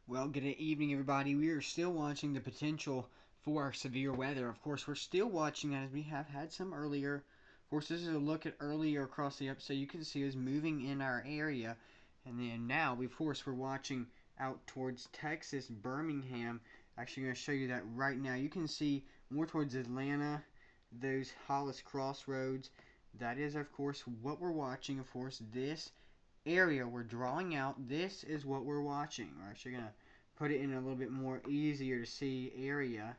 Well, good evening, everybody. We are still watching the potential for severe weather. Of course, we're still watching that as we have had some earlier. Of course, this is a look at earlier across the episode. You can see us moving in our area. And then now, of course, we're watching out towards Texas, Birmingham. Actually, I'm going to show you that right now. You can see more towards Atlanta, those Hollis Crossroads. That is, of course, what we're watching. Of course, this area we're drawing out, this is what we're watching. We're actually going to put it in a little bit more easier to see area.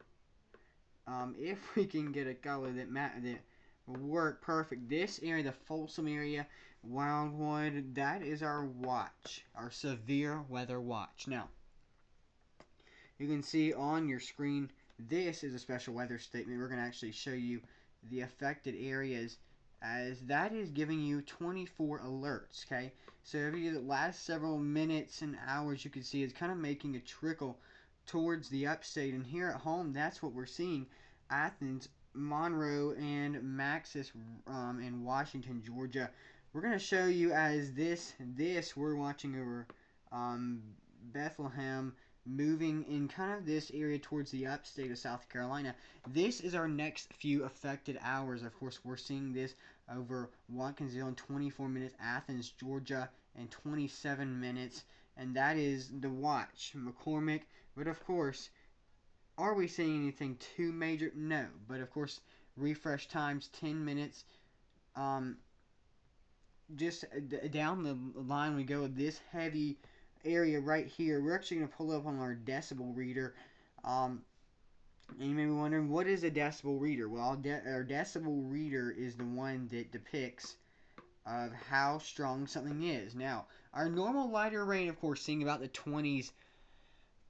If we can get a color that will work perfect. This area, the Folsom area, Wildwood, that is our watch, our severe weather watch. Now, you can see on your screen, this is a special weather statement. We're going to actually show you the affected areas as that is giving you 24 alerts, okay? So over the last several minutes and hours, you can see it's kind of making a trickle towards the upstate. And here at home, that's what we're seeing. Athens, Monroe, and Maxis in Washington, Georgia. We're going to show you as this we're watching over Bethlehem, moving in kind of this area towards the upstate of South Carolina. This is our next few affected hours. Of course, we're seeing this over Watkinsville in 24 minutes, Athens, Georgia in 27 minutes, and that is the watch, McCormick. But of course, are we seeing anything too major? No. But of course, refresh times 10 minutes. Just down the line we go with this heavy area right here. We're actually going to pull up on our decibel reader. And you may be wondering, what is a decibel reader? Well, our decibel reader is the one that depicts of how strong something is. Now, our normal lighter rain, of course, seeing about the 20s,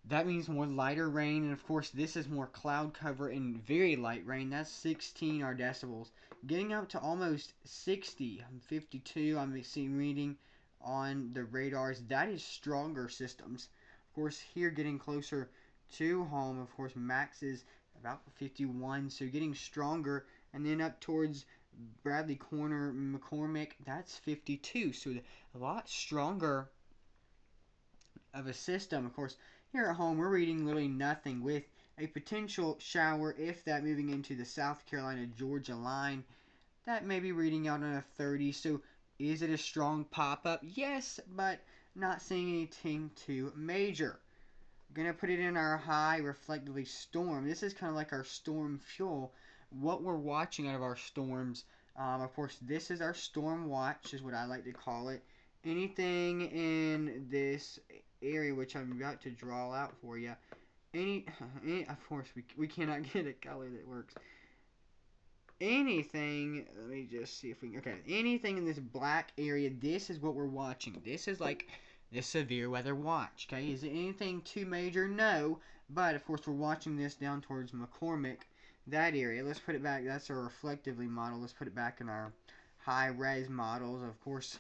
that means more lighter rain, and of course this is more cloud cover and very light rain. That's 16 our decibels. Getting up to almost 60, 52 I'm seeing reading on the radars. That is stronger systems. Of course, here getting closer to home, of course, max is about 51, so getting stronger, and then up towards Bradley Corner, McCormick, that's 52, so a lot stronger of a system. Of course, here at home, we're reading literally nothing with a potential shower if that moving into the South Carolina-Georgia line. That may be reading out on a 30. So is it a strong pop-up? Yes, but not seeing anything too major. Going to put it in our high reflectively storm. This is kind of like our storm fuel. What we're watching out of our storms. Of course, this is our storm watch, is what I like to call it. Anything in this area, which I'm about to draw out for you. Of course, we cannot get a color that works. Anything, let me just see if we can, okay, anything in this black area, this is what we're watching. This is like the severe weather watch, okay? Is it anything too major? No, but of course we're watching this down towards McCormick, that area. Let's put it back, that's our reflectively model. Let's put it back in our high-res models. Of course,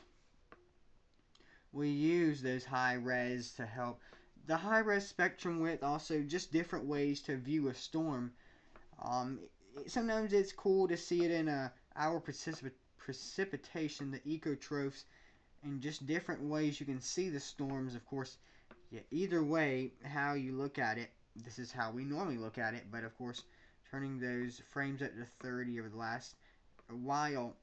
we use those high-res to help. The high-res spectrum width, also just different ways to view a storm. Sometimes it's cool to see it in our precipitation, the ecotrophs, and just different ways you can see the storms. Of course, yeah, either way, how you look at it, this is how we normally look at it. But of course, turning those frames up to 30 over the last while,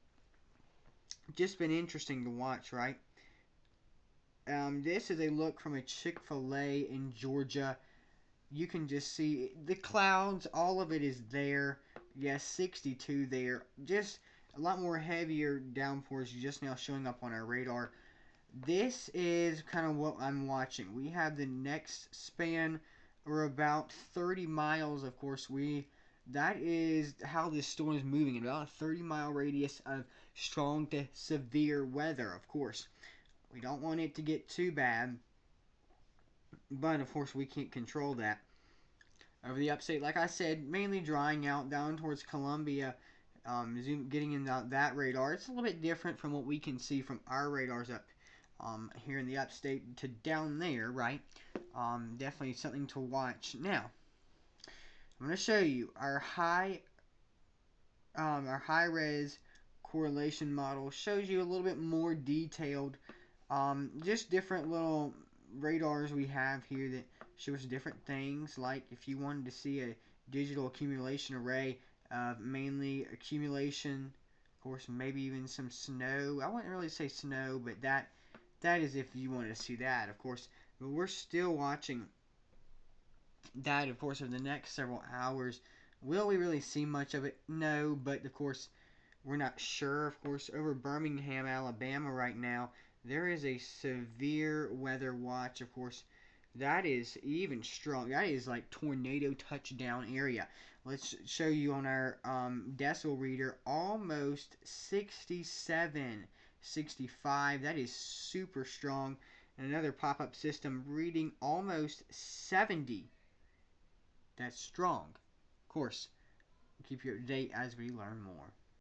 just been interesting to watch, right? This is a look from a Chick-fil-A in Georgia. You can just see the clouds, all of it is there. Yes, 62 there. Just a lot more heavier downpours just now showing up on our radar. This is kind of what I'm watching. We have the next span, or about 30 miles, of course. That is how this storm is moving, in about a 30-mile radius of strong to severe weather, of course. We don't want it to get too bad, but of course we can't control that. Over the upstate, like I said, mainly drying out down towards Columbia, getting in that radar. It's a little bit different from what we can see from our radars up here in the upstate to down there, right? Definitely something to watch. Now, I'm going to show you our high res correlation model. Shows you a little bit more detailed, just different little radars we have here that show us different things, like if you wanted to see a digital accumulation array of mainly accumulation, of course maybe even some snow. I wouldn't really say snow, but that is if you wanted to see that, of course. But we're still watching that, of course, over the next several hours. Will we really see much of it? No, but of course we're not sure. Of course, over Birmingham, Alabama right now, there is a severe weather watch. Of course, that is even strong. That is like tornado touchdown area. Let's show you on our decibel reader, almost 67, 65. That is super strong. And another pop-up system reading almost 70. That's strong. Of course, we'll keep you up to date as we learn more.